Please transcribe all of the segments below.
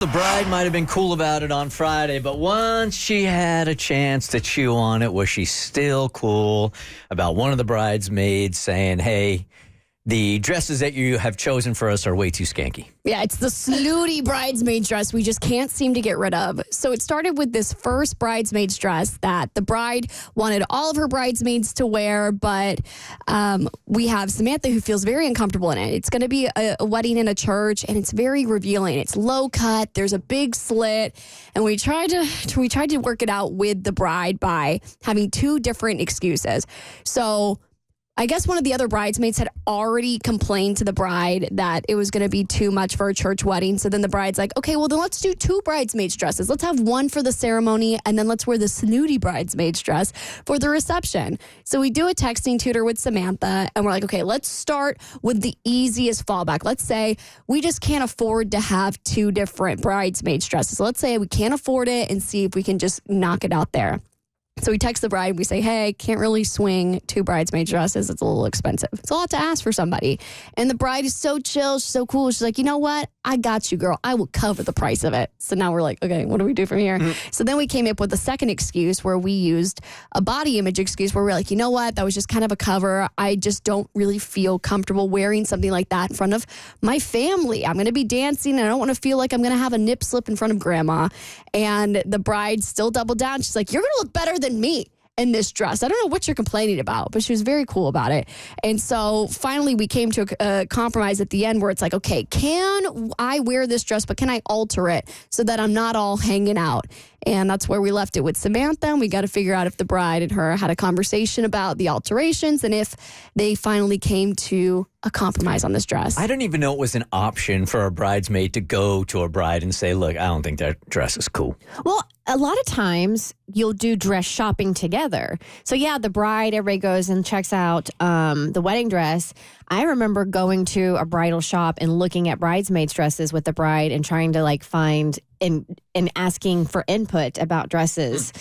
The bride might have been cool about it on Friday, but once she had a chance to chew on it, was she still cool about one of the bridesmaids saying, hey, the dresses that you have chosen for us are way too skanky? Yeah, it's the snooty bridesmaid dress we just can't seem to get rid of. So it started with this first bridesmaid's dress that the bride wanted all of her bridesmaids to wear, but we have Samantha who feels very uncomfortable in it. It's going to be a wedding in a church, and it's very revealing. It's low cut. There's a big slit, and we tried to work it out with the bride by having two different excuses. So I guess one of the other bridesmaids had already complained to the bride that it was going to be too much for a church wedding. So then the bride's like, okay, well, then let's do two bridesmaids' dresses. Let's have one for the ceremony, and then let's wear the snooty bridesmaid's dress for the reception. So we do a texting tutor with Samantha, and we're like, okay, let's start with the easiest fallback. Let's say we just can't afford to have two different bridesmaids' dresses. So let's say we can't afford it and see if we can just knock it out there. So we text the bride. We say, hey, can't really swing two bridesmaid dresses. It's a little expensive. It's a lot to ask for somebody. And the bride is so chill. She's so cool. She's like, you know what? I got you, girl. I will cover the price of it. So now we're like, okay, what do we do from here? So then we came up with a second excuse where we used a body image excuse where we're like, you know what? That was just kind of a cover. I just don't really feel comfortable wearing something like that in front of my family. I'm going to be dancing, and I don't want to feel like I'm going to have a nip slip in front of grandma. And the bride still doubled down. She's like, you're going to look better than me in this dress. I don't know what you're complaining about, but she was very cool about it. And so finally we came to a compromise at the end where it's like, okay, can I wear this dress, but can I alter it so that I'm not all hanging out? And that's where we left it with Samantha. And we got to figure out if the bride and her had a conversation about the alterations and if they finally came to a compromise on this dress. I didn't even know it was an option for a bridesmaid to go to a bride and say, look, I don't think that dress is cool. Well, a lot of times you'll do dress shopping together. So yeah, the bride, everybody goes and checks out the wedding dress. I remember going to a bridal shop and looking at bridesmaids' dresses with the bride and trying to find and asking for input about dresses.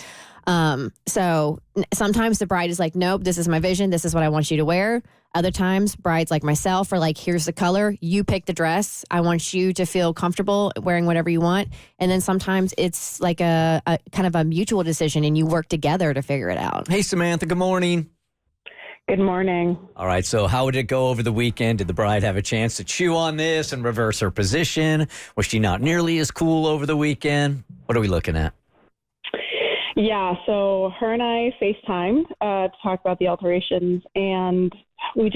So sometimes the bride is like, nope, this is my vision. This is what I want you to wear. Other times, brides like myself are like, here's the color. You pick the dress. I want you to feel comfortable wearing whatever you want. And then sometimes it's like a kind of a mutual decision, and you work together to figure it out. Hey, Samantha, good morning. Good morning. All right, so how did it go over the weekend? Did the bride have a chance to chew on this and reverse her position? Was she not nearly as cool over the weekend? What are we looking at? Yeah, so her and I FaceTimed to talk about the alterations, and we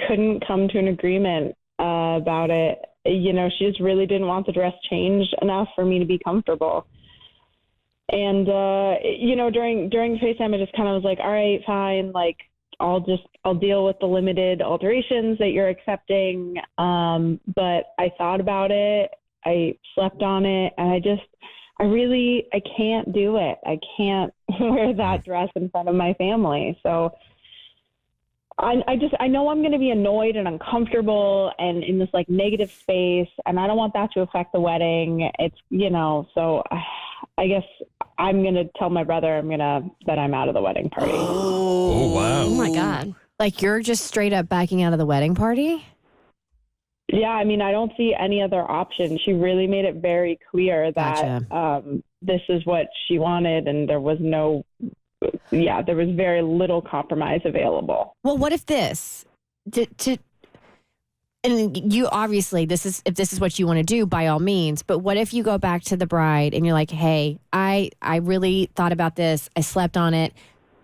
couldn't come to an agreement about it. You know, she just really didn't want the dress changed enough for me to be comfortable. And, during FaceTime, I just kind of was like, all right, fine. I'll deal with the limited alterations that you're accepting. But I thought about it. I slept on it, and I can't do it. I can't wear that dress in front of my family. So I know I'm going to be annoyed and uncomfortable and in this negative space, and I don't want that to affect the wedding. It's, so I guess I'm going to tell my brother that I'm out of the wedding party. Oh, wow. Oh my God. You're just straight up backing out of the wedding party? Yeah, I mean, I don't see any other option. She really made it very clear that this is what she wanted, and there was very little compromise available. Well, what if this? And you obviously, if this is what you want to do, by all means. But what if you go back to the bride and you're like, hey, I really thought about this. I slept on it.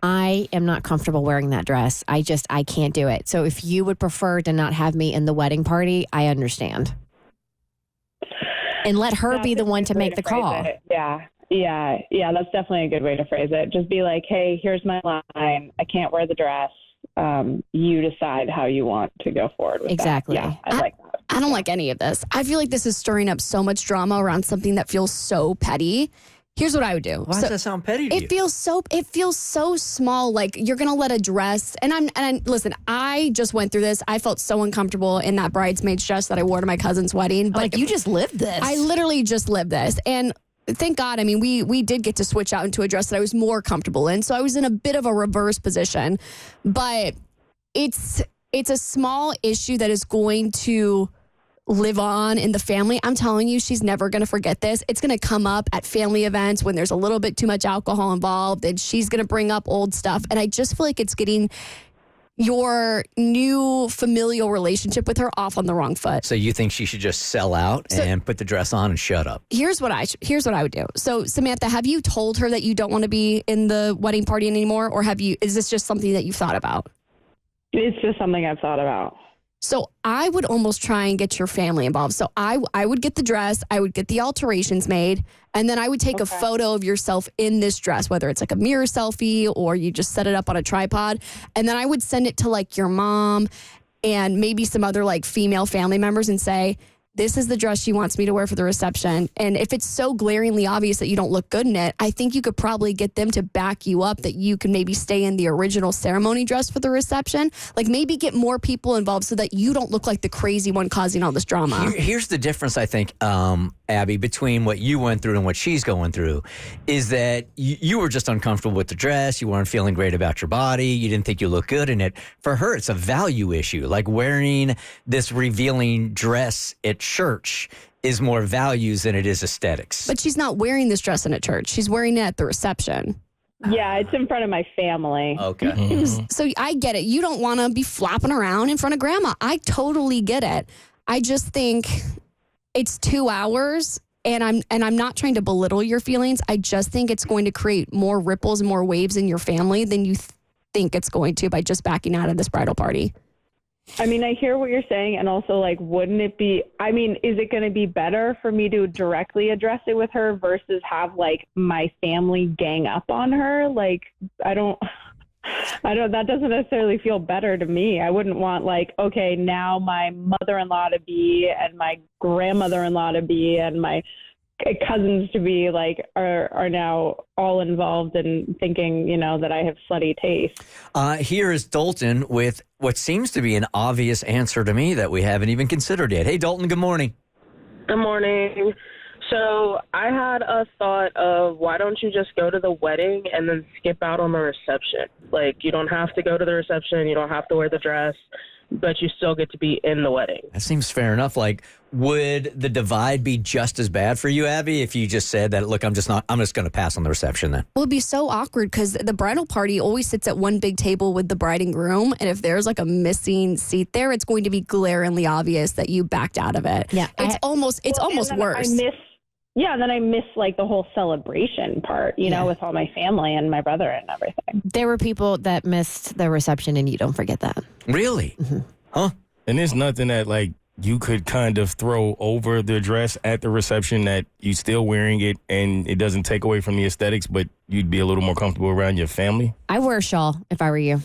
I am not comfortable wearing that dress. I can't do it. So if you would prefer to not have me in the wedding party, I understand. And let her be the one to make the call. Yeah, that's definitely a good way to phrase it. Just be like, hey, here's my line. I can't wear the dress. You decide how you want to go forward with exactly. that. Yeah, I like that. I don't like any of this. I feel like this is stirring up so much drama around something that feels so petty. Here's what I would do. Why does that sound petty to you? It feels so small. Like you're gonna let a dress. And listen, I just went through this. I felt so uncomfortable in that bridesmaid's dress that I wore to my cousin's wedding. But you just lived this. I literally just lived this. And thank God, I mean, we did get to switch out into a dress that I was more comfortable in. So I was in a bit of a reverse position. But it's a small issue that is going to live on in the family. I'm telling you, she's never going to forget this. It's going to come up at family events when there's a little bit too much alcohol involved, and she's going to bring up old stuff. And I just feel like it's getting your new familial relationship with her off on the wrong foot. So you think she should just sell out and put the dress on and shut up? Here's what I would do. So Samantha, have you told her that you don't want to be in the wedding party anymore, or is this just something that you've thought about? It's just something I've thought about. So I would almost try and get your family involved. So I would get the dress, I would get the alterations made, and then I would take a photo of yourself in this dress, whether it's like a mirror selfie or you just set it up on a tripod. And then I would send it to like your mom and maybe some other like female family members and say, this is the dress she wants me to wear for the reception. And if it's so glaringly obvious that you don't look good in it, I think you could probably get them to back you up that you can maybe stay in the original ceremony dress for the reception. Like maybe get more people involved so that you don't look like the crazy one causing all this drama. Here's the difference, I think, Abby, between what you went through and what she's going through is that you were just uncomfortable with the dress. You weren't feeling great about your body. You didn't think you looked good in it. For her, it's a value issue. Like wearing this revealing dress at church is more values than it is aesthetics. But she's not wearing this dress in a church. She's wearing it at the reception. Yeah, it's in front of my family. Okay. So I get it. You don't want to be flopping around in front of grandma. I totally get it. I just think it's 2 hours, and I'm not trying to belittle your feelings. I just think it's going to create more ripples and more waves in your family than you think it's going to by just backing out of this bridal party. I mean, I hear what you're saying, and also, like, wouldn't it be, I mean, is it going to be better for me to directly address it with her versus have, like, my family gang up on her? Like, that doesn't necessarily feel better to me. I wouldn't want, like, okay, now my mother-in-law to be and my grandmother-in-law to be and my cousins to be, like, are now all involved in thinking, that I have slutty taste. Here is Dalton with what seems to be an obvious answer to me that we haven't even considered yet. Hey, Dalton, good morning. Good morning. So I had a thought of why don't you just go to the wedding and then skip out on the reception? Like, you don't have to go to the reception. You don't have to wear the dress, but you still get to be in the wedding. That seems fair enough. Like, would the divide be just as bad for you, Abby, if you just said that, look, I'm just going to pass on the reception then? Well, it'd be so awkward because the bridal party always sits at one big table with the bride and groom. And if there's like a missing seat there, it's going to be glaringly obvious that you backed out of it. Yeah. It's almost worse. And then I miss like the whole celebration part, with all my family and my brother and everything. There were people that missed the reception, and you don't forget that. Really? Mm-hmm. Huh? And there's nothing that, like, you could kind of throw over the dress at the reception that you still wearing it and it doesn't take away from the aesthetics, but you'd be a little more comfortable around your family? I wear a shawl if I were you.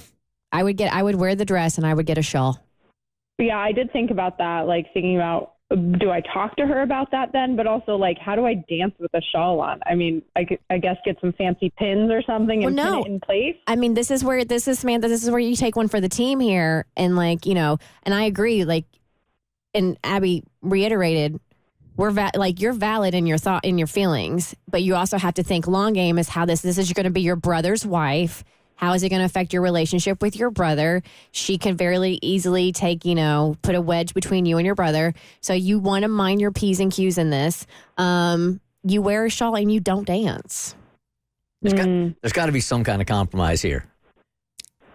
I would wear the dress and I would get a shawl. Yeah, I did think about that, like thinking about, do I talk to her about that then? But also, like, how do I dance with a shawl on? I mean, I guess get some fancy pins or something and pin it in place. I mean, Samantha, this is where you take one for the team here. And like, and I agree, like, and Abby reiterated, you're valid in your thought, in your feelings, but you also have to think long game is how this is going to be your brother's wife. How is it going to affect your relationship with your brother? She can very easily put a wedge between you and your brother. So you want to mind your P's and Q's in this. You wear a shawl and you don't dance. There's got to be some kind of compromise here.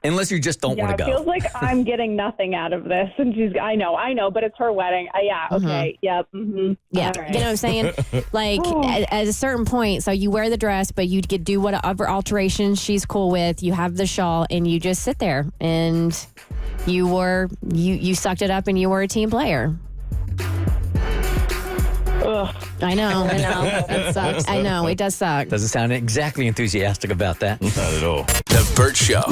Unless you just don't want to go. It feels like I'm getting nothing out of this. And I know, but it's her wedding. Okay, yep. Mm-hmm. Yeah, right. You know what I'm saying? Like, at a certain point, so you wear the dress, but you could do whatever alterations she's cool with. You have the shawl, and you just sit there, and you sucked it up, and you were a team player. Ugh. I know. It sucks. I know, it does suck. Doesn't sound exactly enthusiastic about that. Not at all. The Bert Show.